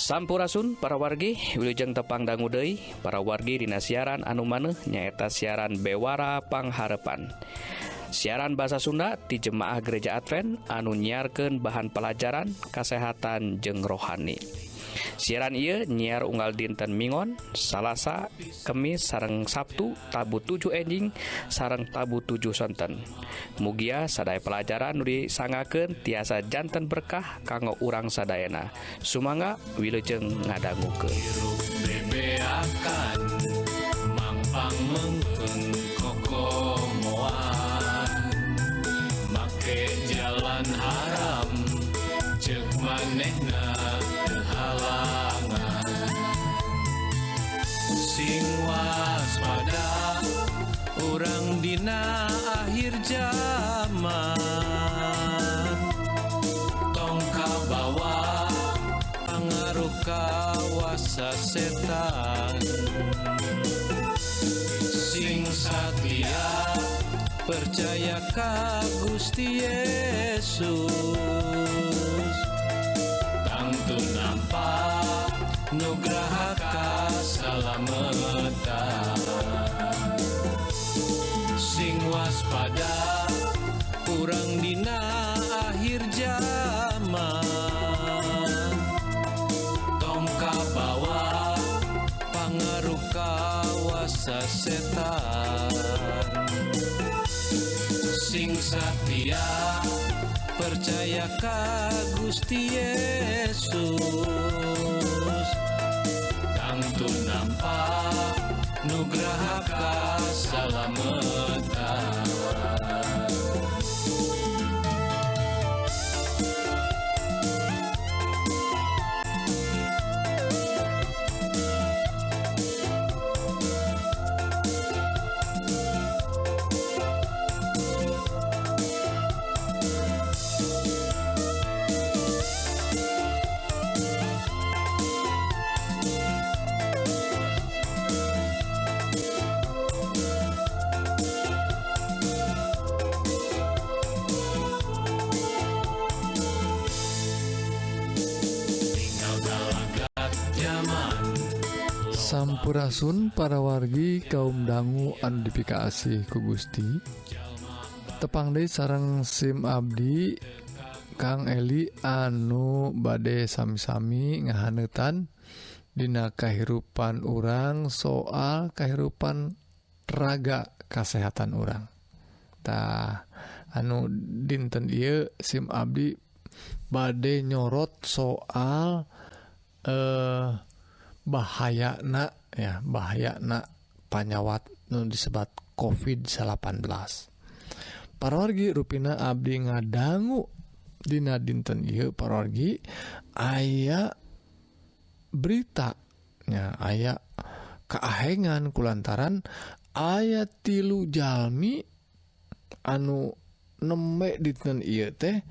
Sampurasun para wargi wilujeng tepang dangu deui para wargi dina siaran anu maneh nyaeta siaran Bewara Pangharepan. Siaran basa Sunda ti Jemaah Gereja Advent anu nyiarkeun bahan pelajaran kasehatan jeung rohani. Siaran ieu nyiar unggal dinten Mingon, Salasa, Kemis sareng Sabtu tabu 7 enjing sareng tabu 7 sonten. Mugia sadaya pelajaran nu disangakeun tiasa janten berkah kanggo urang sadayana. Sumangga wilujeng ngadangukeun. Bebeakan mangpang mengkeun kokomoan make jalan haram ceuk manehna teu halangan sing waspada urang dina akhir zaman tong kabawa pangaruh kawasa setan sing satia percaya ka Gusti Yesus tangtu nampak nugraha kasalametan sing waspada urang dina akhir zaman tong kabawa pangaruh kawasa setan sing satia percaya ka Gusti Yesus tangtu nampak nugraha kasalametan. Sampurasun para wargi kaum dangu anu dipikasih ku Gusti. Tepang deui sareng sim abdi Kang Eli anu bade sami-sami ngahaneutan dina kahirupan urang soal kahirupan raga kasehatan urang. Tah anu dinten ieu sim abdi bade nyorot soal bahayana panyawat nu disebat COVID-19. Para wargi rupina abdi ngadangu dina dinten ieu para wargi aya berita nya aya kaahengan kulantaran aya 3 jalmi anu nembe dinten ieu teh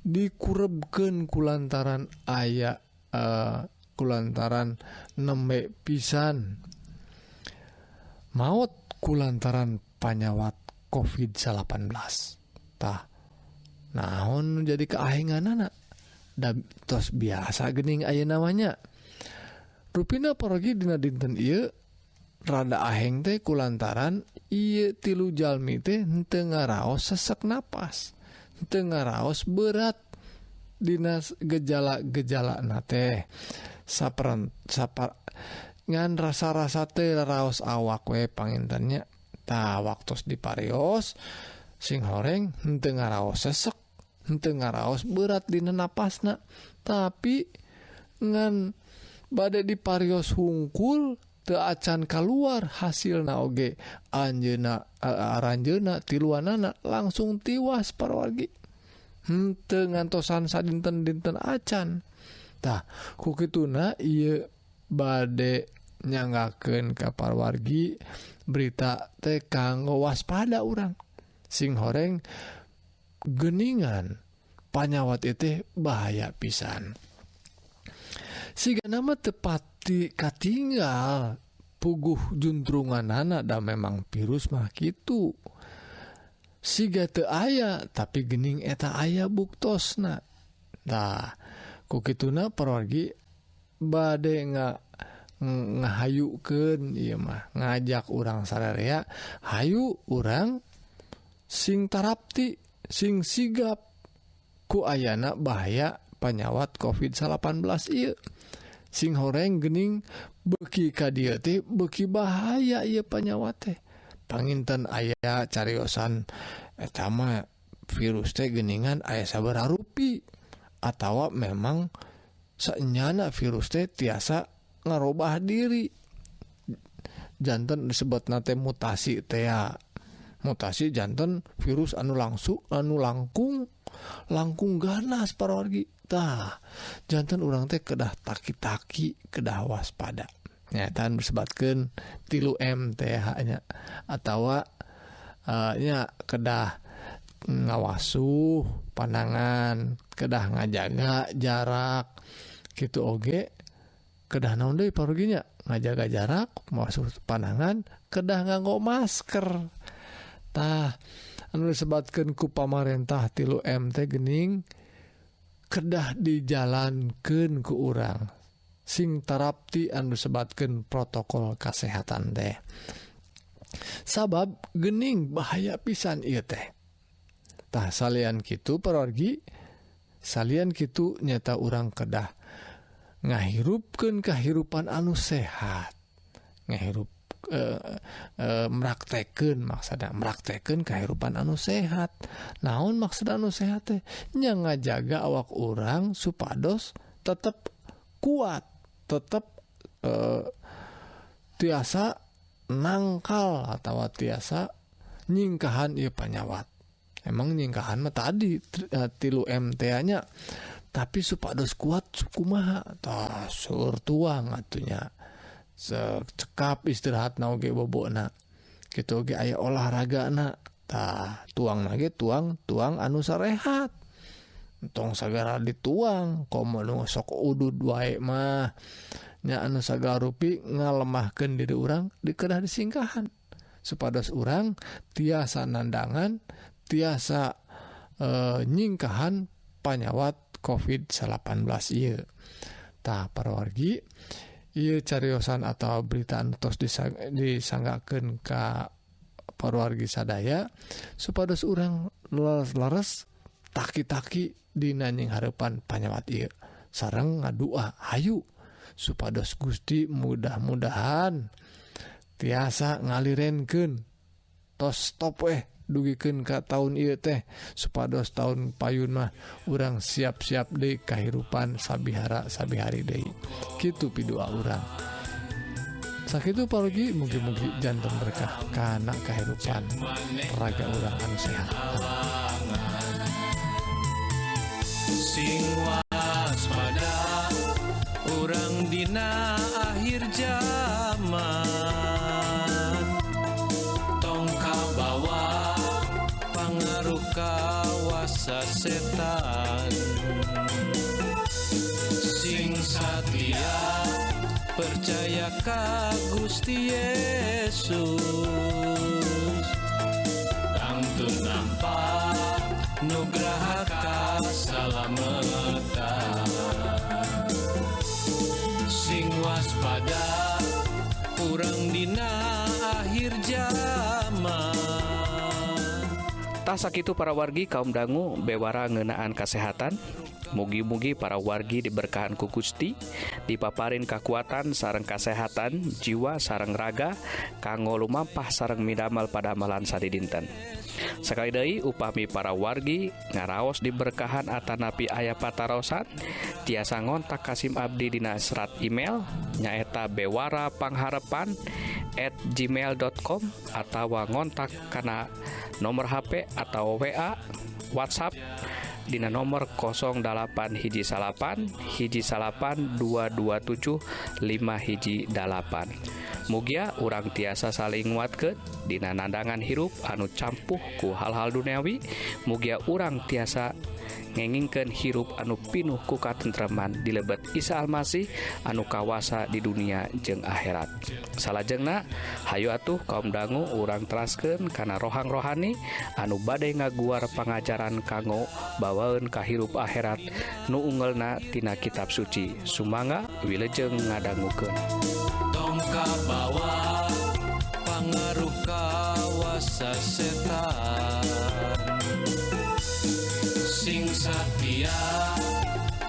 dikurebkeun kulantaran aya kulantaran nembe pisan maut kulantaran panyawat COVID-19. Tah naon jadi keahenganana da tos biasa geuning aya namanya. Rupina parogi dina dinten ieu rada aheng teh kulantaran ieu 3 jalmi teh henteu ngaraos sesek napas, henteu ngaraos berat dina gejala-gejalana teh. Ngan rasa-rasa teh raos awak we pangintennya. Tah waktos diparios sing horeng henteu ngaraos sesek, henteu ngaraos berat dina napasna, tapi ngan bade diparios hungkul teu acan kaluar hasilna oge anjeunna aranjeunna tiluanana langsung tiwas para wargi. Henteu ngantosan sadinten-dinten acan. Tah ku kituna ieu bade nyanggakeun ka para wargi berita teh kanggo waspada urang sing horeng geuningan panyawat teh bahaya pisan. Siga nama tepati katinggal puguh juntrunganana da memang virus mah kitu. Siga teu aya tapi geuning eta aya buktosna. Nah, ku kituna perwargi bade ngahayukeun ieu mah ngajak urang sararea hayu urang sing tarapti sing sigap ku ayana bahaya panyawat COVID-19 ieu sing horeng geuning beuki ka dieu teh beuki bahaya ieu panyawat teh panginten aya cariosan eta mah virus teh geuningan aya sabaraha rupi atawa memang saenyana virus teh tiasa ngarobah diri janten disebut nate mutasi teh mutasi janten virus anu langkung ganas para wargi tah janten urang teh kedah taki-taki kedah waspada nyataan bersebatkeun 3M teh nya atawa nya kedah ngawasuh pandangan kedah ngajaga jarak gitu oge kedah naon deui paroginya ngajaga jarak ngawasuh pandangan kedah nganggo masker tah anu disebatkeun ku pamarentah 3M teh geuning kedah dijalankeun ku urang sing tarapti anu disebatkeun protokol kesehatan teh sabab geuning bahaya pisan ieu teh tah salian kitu parawargi salian kitu nyata urang kedah ngahirupkeun kahirupan anu sehat ngahirup meraktekeun maksudna meraktekeun kahirupan anu sehat naon maksud anu sehat teh nya ngajaga awak urang supados tetep kuat tetep tiasa nangkal atawa tiasa nyingkahan ieu panyawat emang nyingkahan mah tadi 3M teh nya tapi supados kuat kumaha tah sur tuang atunya cekap istirahat na oge bobona kitu oge aya olahragana tah tuang na ge tuang anu sarehat tong sagara dituang komo nu sok udud wae mah nya anu sagala rupi ngalemahkeun diri urang dikedah disingkahan supados urang tiasa nandangan tiasa nyingkahan panyawat COVID-19 ieu tah para wargi ieu cariosan atau berita anu tos disanggakeun ka para wargi sadaya supados urang leres taki-taki dina nying hareupan panyawat ieu sareng ngadua hayu supados Gusti mudah-mudahan tiasa ngalirenkeun tos stop dugikeun ka taun ieu teh supados taun payun mah urang siap-siap deui kahirupan sabihari deui kitu pidua urang sakitu parogi mugi-mugi janten berkah kana kahirupan raga urang anu sehat sing waspada urang dina akhir zaman tong kabawa pangaruh kawasa setan sing satia percaya ka Gusti Yesus tangtun nampak nugraha kasalamatan sing waspada urang dina akhir zaman. Tah sakitu para wargi kaum dangu bewara ngeunaan kasehatan. Mugi-mugi para wargi diberkahan ku Gusti, dipaparin kakuatan sareng kasehatan jiwa sareng raga kanggo lumampah sareng midamel pada amalan sadidinten. Sekali deui upami para wargi ngaraos diberkahan atanapi aya patarosan tiasa ngontak Kasim Abdi dina serat email nyaeta bewarapangharepan@gmail.com atawa ngontak kana nomor HP atau WA WhatsApp dina nomor 081982275518. Mugia urang tiasa saling nguatkeun dina nandangan hirup anu campuh ku hal-hal duniawi. Mugia urang tiasa ngengingkeun hirup anu pinuh ku katentreman di lebet Isa Almasih anu kawasa di dunia jeung akhirat. Salajengna hayu atuh kaum dangu urang teraskeun kana rohang rohani anu bade ngaguar pangajaran kanggo bawaeun ka hirup akhirat nu ungelna tina kitab suci. Sumangga wilujeng ngadangukeun. Tongka bawa pangaruh kawasa setan, sing satia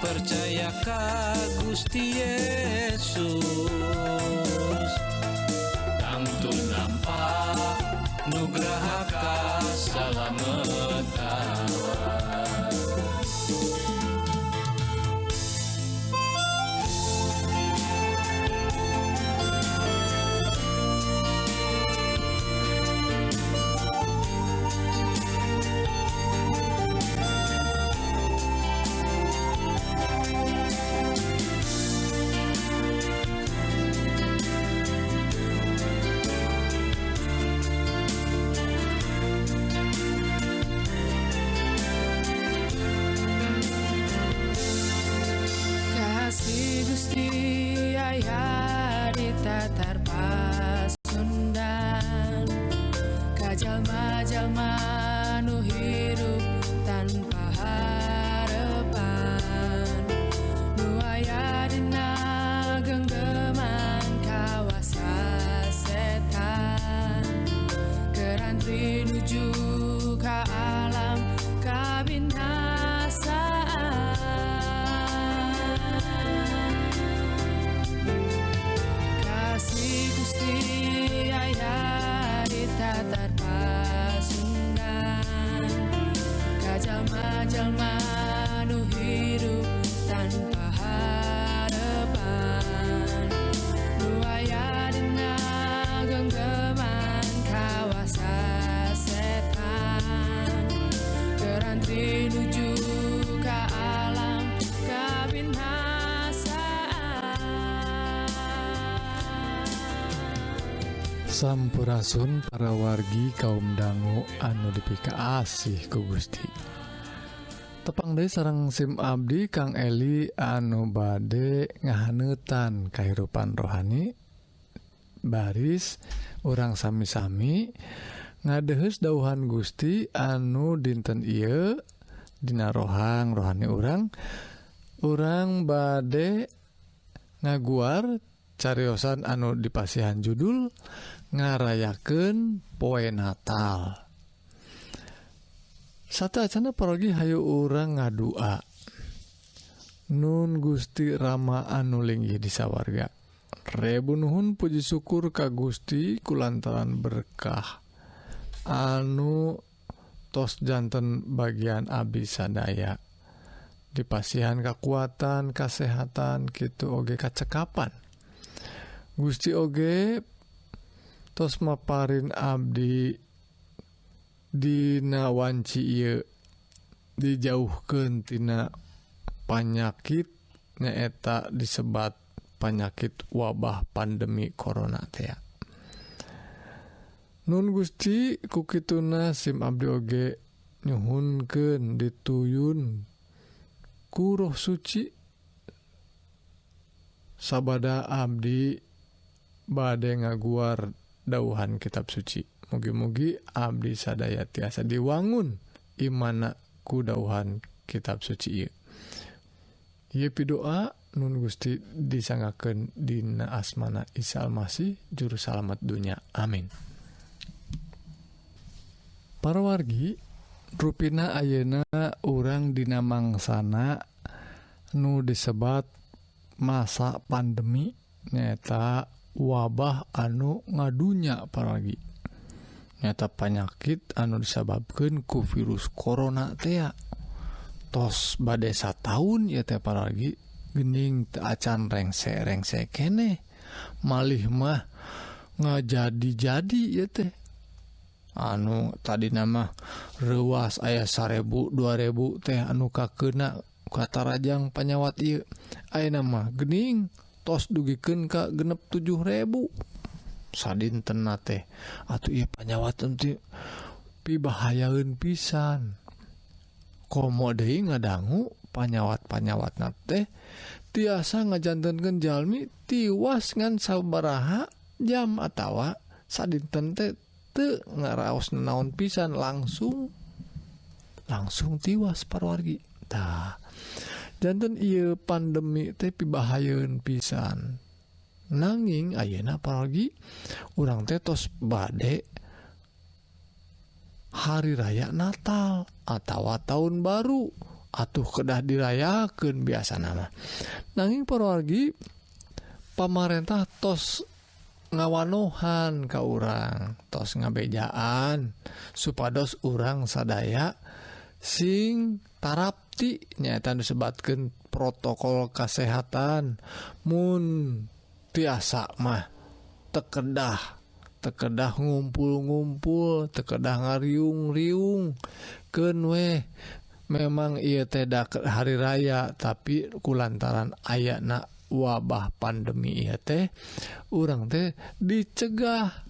percaya ka Gusti Yesus, tangtu nampak nugraha kasalametan. Kasih Gusti aya di tatar pasundan, ka jalma-jalma nu hirup tanpa harapan, nu aya dina genggeman kawasa setan, kerantri nuju ka alam kabinasaan. Kasih Gusti aya di tatar pasundan, ka jalma-jalma nu hirup tanpa harapan, nu aya dina genggeman kawasa setan, kerantri nuju ka alam kabinasaan. Sampurasun para wargi kaum dangu anu dipika asih ku Gusti. Tepang deui sareng sim abdi Kang Eli anu bade ngahaneutan kahirupan rohani. Baris urang sami-sami ngadeuheus dawuhan Gusti anu dinten ieu dina rohang rohani urang bade ngaguar cariosan anu dipasihan judul ngarayakeun poe Natal. Sateuacanna parogi hayu urang ngadua. Nun Gusti Rama anu linggih di sawarga. Rebu nuhun puji syukur ka Gusti kulantaran berkah anu tos janten bagian abdi sadaya. Dipasihan kekuatan, kesehatan, kitu oge kacekapan. Gusti oge tos maparin abdi dina wanci ieu dijauhkeun tina panyakit nyaeta disebat panyakit wabah pandemi corona teh. Nun Gusti ku kituna sim abdi oge nyuhunkeun dituyun ku Roh Suci sabada abdi bade ngaguar dawuhan kitab suci. Mugi-mugi abdi sadaya tiasa diwangun imana ku dawuhan kitab suci ieu. Ieu pidoa nun Gusti disangakeun dina asmana Isa Almasih juru salamet dunya. Amin. Para wargi, rupina ayeuna urang dina mangsana nu disebat masa pandemi nyaeta wabah anu ngadunya para wargi. Nyata penyakit anu disebabkeun ku virus corona teh tos bade sataun ya teh para wargi geuning teu acan rengse keneh malih mah ngajadi-jadi ya teh anu tadi nama reuas aya 1000 2000 teh anu kakeuna kata rajang panyawat ieu ayeuna mah geuning tos dugikeun ka genep 7000 sadinten teh atuh ieu panyawat teh pibahayaeun pisan komo deui ngadangu panyawat-panyawat teh tiasa ngajantenkeun jalmi tiwas ngan sabaraha jam atawa sadinten teh teu ngaraos naon pisan langsung tiwas parwargi. Tah janten ieu pandemi teh pibahayeun pisan. Nanging ayeuna parwargi urang teh tos bade hari raya Natal atawa tahun baru atuh kedah dirayakeun biasa nama. Nanging parwargi pamarentah tos ngawanohan ka urang, tos ngabejaan supados urang sadaya sing tarapti nyaeta disebatkeun protokol kesehatan. Mun tiasa mah tekedah ngumpul-ngumpul, tekedah ngariung-riung keun weh. Memang ieu teh hari raya, tapi kulantaran ayana wabah pandemi ieu teh urang teh dicegah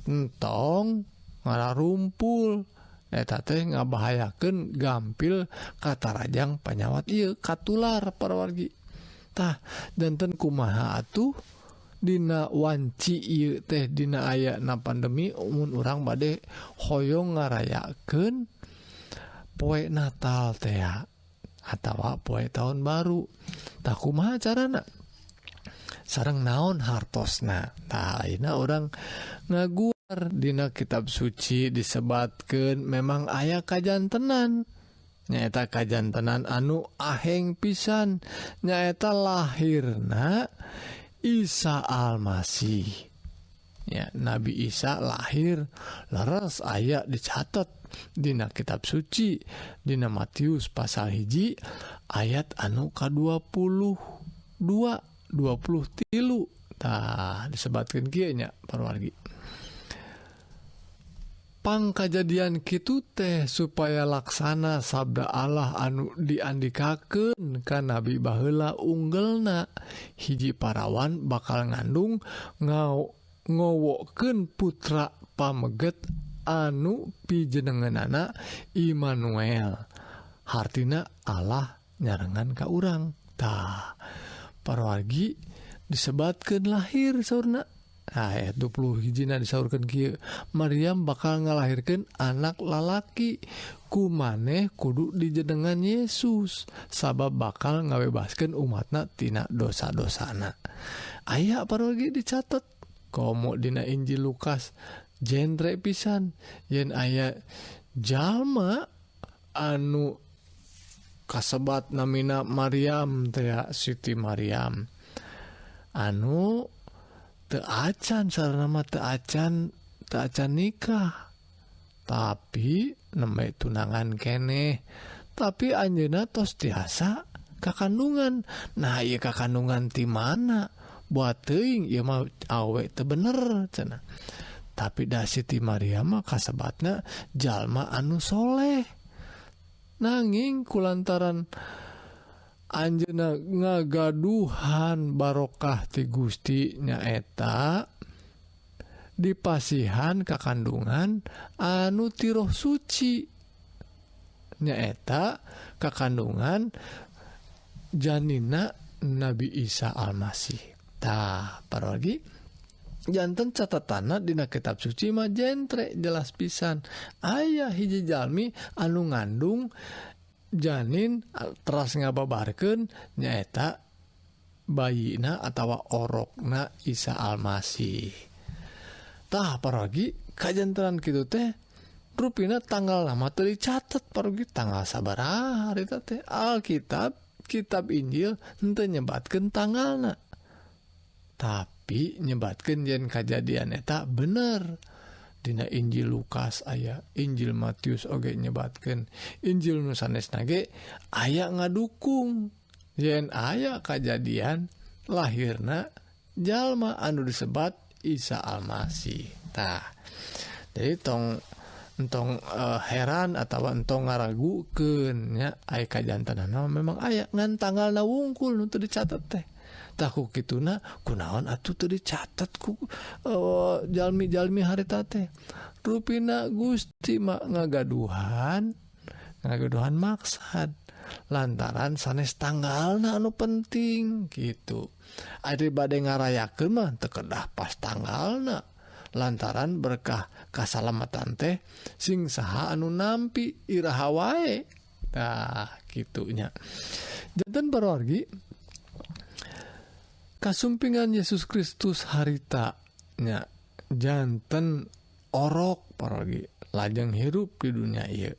entong ngararumpul eta teh ngabahayakeun gampil katarajang panyawat ieu katular parwargi. Tah janten kumaha atuh dina wanci ieu teh dina ayana pandemi mun urang bade hoyong ngarayakeun poe Natal teh atawa poe tahun baru. Tah kumaha carana? Sareng naon hartosna. Tah ayeuna urang ngaguar dina kitab suci disebatkeun memang aya kajantenan. Nyaeta kajantenan anu aheng pisan, nyaeta lahirna Isa Almasih. Ya, Nabi Isa lahir leres aya dicatat dina kitab suci dina Matius pasal 1 ayat anu ka-22 23. Tah disebutkeun kieu nya parwargi. Pangkajadian kitu teh supaya laksana sabda Allah anu diandikakeun ka nabi baheula unggelna hiji parawan bakal ngandung ngowokeun putra pameget anu pijenengeunana Immanuel. Hartina Allah nyarengan ka urang. Tah parwargi disebatkeun lahir saurna. Ayat 20 hijina disaurkeun kieu, Maryam bakal ngalahirkeun anak lalaki, kumaneh kudu dijenengan Yesus sabab bakal ngabebaskeun umatna tina dosa-dosana. Aya parwargi dicatat komo dina Injil Lukas jentre pisan yen aya jalma anu kasebat namina Maryam teh Siti Maryam anu teu acan sarana mah teu acan nikah tapi nembe tunangan keneh tapi anjeunna tos tiasa kakandungan. Nah ieu kakandungan ti mana buat teuing ieu mah awe teu bener cenah. Tapi da Siti Maryam mah kasebatna jalma anu soleh. Nanging kulantaran anjeunna ngagaduhan barokah ti Gusti nyaeta dipasihan kakandungan anu ti Roh Suci nyaeta kakandungan janina Nabi Isa Almasih. Tah parwargi janten catatanna dina kitab suci mah jentre jelas pisan aya hiji jalmi anu ngandung janin teras ngababarkeun nyaeta bayina atawa orokna Isa Almasih. Tah parwargi kajantenan kitu teh rupina tanggal nama teu dicatet parwargi tanggal sabaraha harita teh Alkitab kitab Injil henteu nyebatkeun tanggalna. Tapi nyebatkeun yen kajadian eta bener. Dina Injil Lukas aya, Injil Matius oge nyebatkeun, Injil nu sanesna ge aya ngadukung yen aya kajadian lahirna jalma anu disebat Isa Almasih. Tah jadi entong heran atawa entong ngaragukeun nya aya kajantenana memang aya ngan tanggalna wungkul nu teu dicatet teh. Tah ku kituna kunaon atuh teu dicatet ku jalmi-jalmi harita teh. Rupina Gusti mah ngagaduhan ngagedohan maksad lantaran sanes tanggalna anu penting gitu. Ari bade ngarayakeun mah teu kedah pas tanggalna lantaran berkah kasalamatan teh sing saha anu nampi iraha wae. Tah kitunya. Janten parawargi kasumpingan Yesus Kristus harita nya janten orok parawargi lajeng hirup di dunia ieu.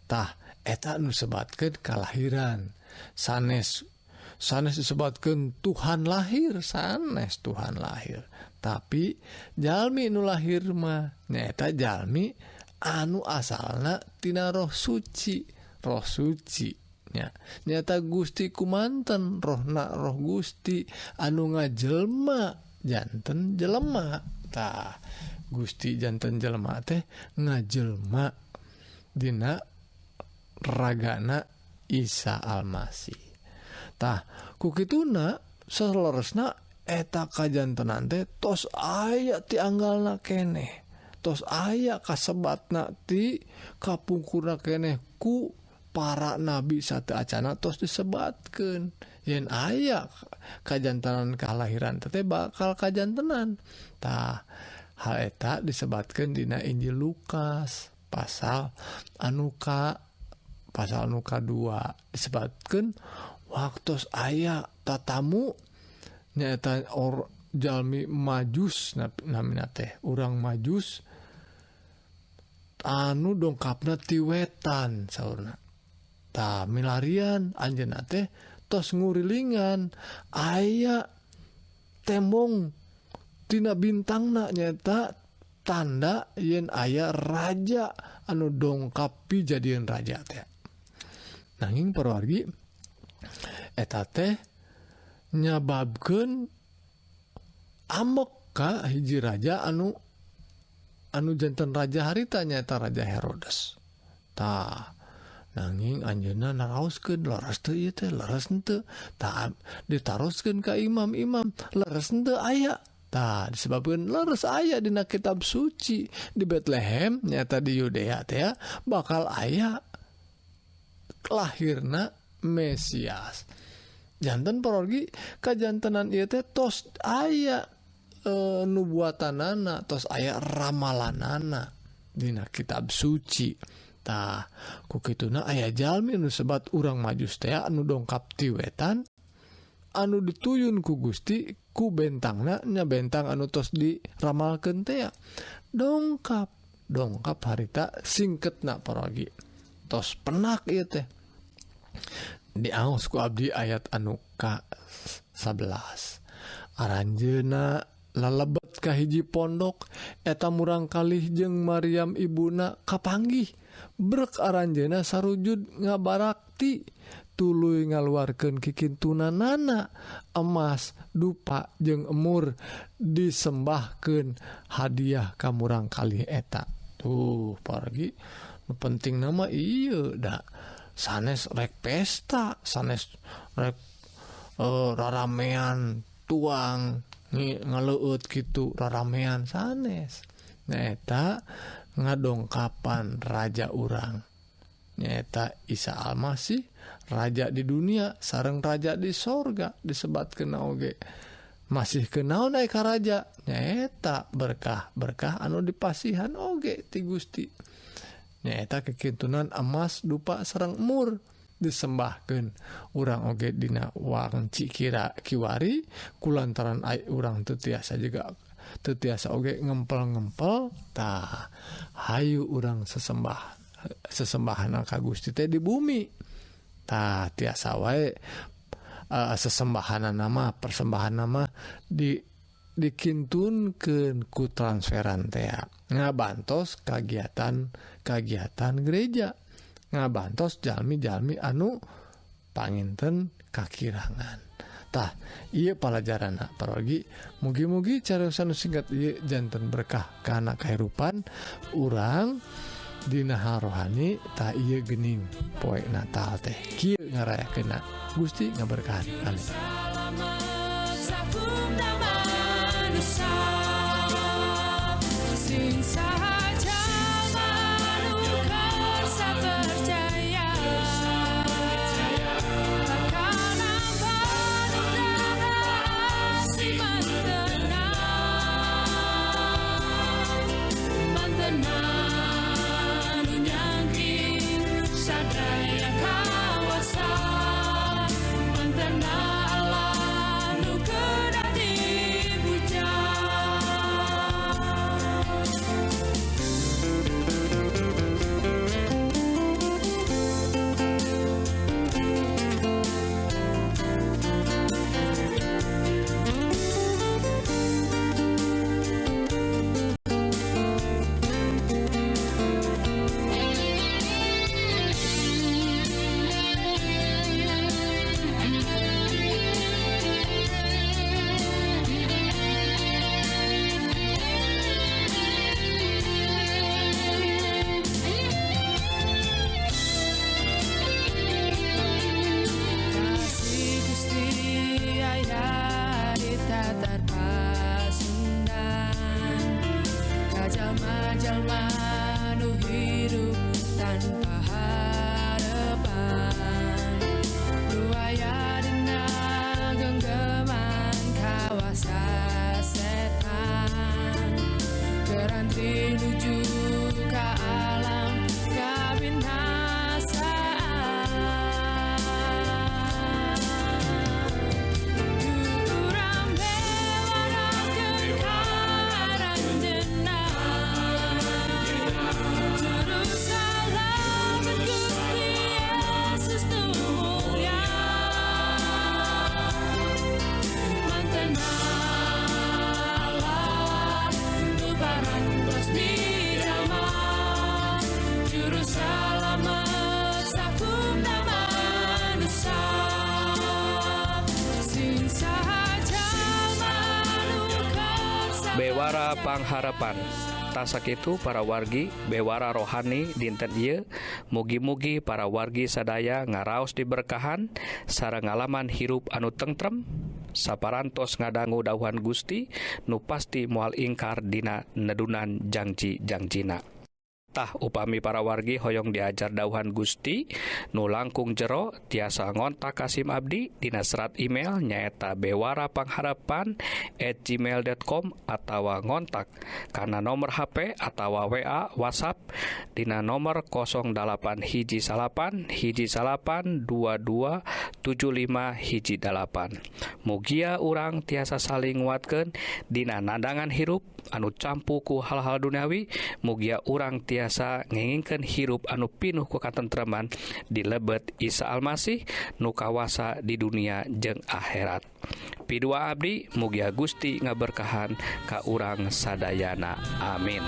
Tah eta anu sebatkeun kalahiran sanes disebutkeun Tuhan lahir, sanes Tuhan lahir. Tapi jalmi nu lahir mah nyaeta jalmi anu asalna tina roh suci nya. Nyata Gusti kumanten rohna roh Gusti anu ngajelma janten jelema. Tah Gusti janten jelema teh ngajelma dina ragana Isa Almasih. Tah kukituna saleresna eta kajantenan teh tos aya ti anggalna keneh, tos aya kasebatna ti kapungkurna keneh ku para nabi sateu acana tos disebatkeun yen aya kajantenan kalahiran teh bakal kajantenan. Tah hal eta disebatkeun dina Injil Lukas pasal anu ka-2 disebutkeun waktos aya tatamu nyaeta jalmi majus namina teh urang majus anu dongkapna ti wetan saurna. Tah milarian anjeunna teh tos ngurilingan aya tembong tina bintangna nyaeta tanda yen aya raja anu dongkap pijadieun raja teh. Nanging parawargi eta teh nyababkeun amok ka hiji raja anu janten raja harita nyaeta Raja Herodes. Tah nanging anjeunna naraoskeun leres teu ieu teh leres henteu. Tah ditaroskeun ka imam-imam leres henteu aya. Tah disebabkeun leres aya dina kitab suci di Betlehem nyaeta di Yudea teh bakal aya lahirna Mesias. Janten parawargi kajantenan ieu teh tos aya nubuatanana, tos aya ramalanana dina kitab suci. Tah kukituna aya jalmi anu sebat urang majus teh anu dongkap ti wetan anu dituyun ku Gusti ku bentangna nya bentang anu tos diramalkeun teh dongkap harita singketna parawargi tos penak ieu teh diaos ku abdi ayat anu ka-11 aranjeuna lalebet ka hiji pondok eta murang kalih jeung Maryam ibuna kapanggih brek aranjeuna sarujud ngabarakti tuluy ngaluarkeun kikintunanana emas dupa jeung emur disembahkeun hadiah ka murang kalih eta. Tuh parawargi nu penting nama ieu da sanes rek pesta, sanes rek raramean tuang ngaleueut kitu raramean sanes. Nyaeta ngadongkapan raja urang. Nyaeta Isa Almasih raja di dunia sareng raja di sorga disebatkeun oge. Masih kenaon aya ka raja nyaeta berkah anu dipasihan oge ti Gusti. Nyaeta kekintunan emas dupa sareng emur disembahkeun urang oge dina wanci kiwari kulantaran urang teu tiasa oge ngempel-ngempel. Tah hayu urang sesembahan ka Gusti teh di bumi. Tah tiasa wae sesembahan nama dikintunkeun ku transferan teh ngabantos kagiatan gereja, ngabantos jalmi-jalmi anu panginten kakirangan. Tah ieu palajaranna parawargi mugi-mugi cariosan nu singkat ieu janten berkah kana kahirupan urang dina hal rohani. Tah ieu geuning poe Natal teh kieu ngarayakeunna Gusti ngaberkahan. Amin. Selamat sakum nama Nusa sing sahaja manuker sapercaya Bewara Pangharapan. Tasakitu para wargi bewara rohani dinten ieu mugi-mugi para wargi sadaya ngaraos diberkahan sareng ngalaman hirup anu tentrem saparantos ngadangu dawuhan Gusti nu pasti moal ingkar dina nedunan janji-janjina. Tah upami para wargi hoyong diajar dawuhan Gusti nu langkung jero tiasa ngontak Kasim Abdi dina serat email nyaeta bewarapangharepan@gmail.com atawa ngontak kana nomor HP atawa WA WhatsApp dina nomor 081918227518. Mugia urang tiasa saling nguatkeun dina nandangan hirup anu campu ku hal-hal duniawi, mugia urang tiasa ngengingkeun hirup anu pinuh ku katentreman di lebet Isa Almasih nu kawasa di dunia jeung akhirat. Pidua abdi mugia Gusti ngaberkahan ka urang sadayana. Amin.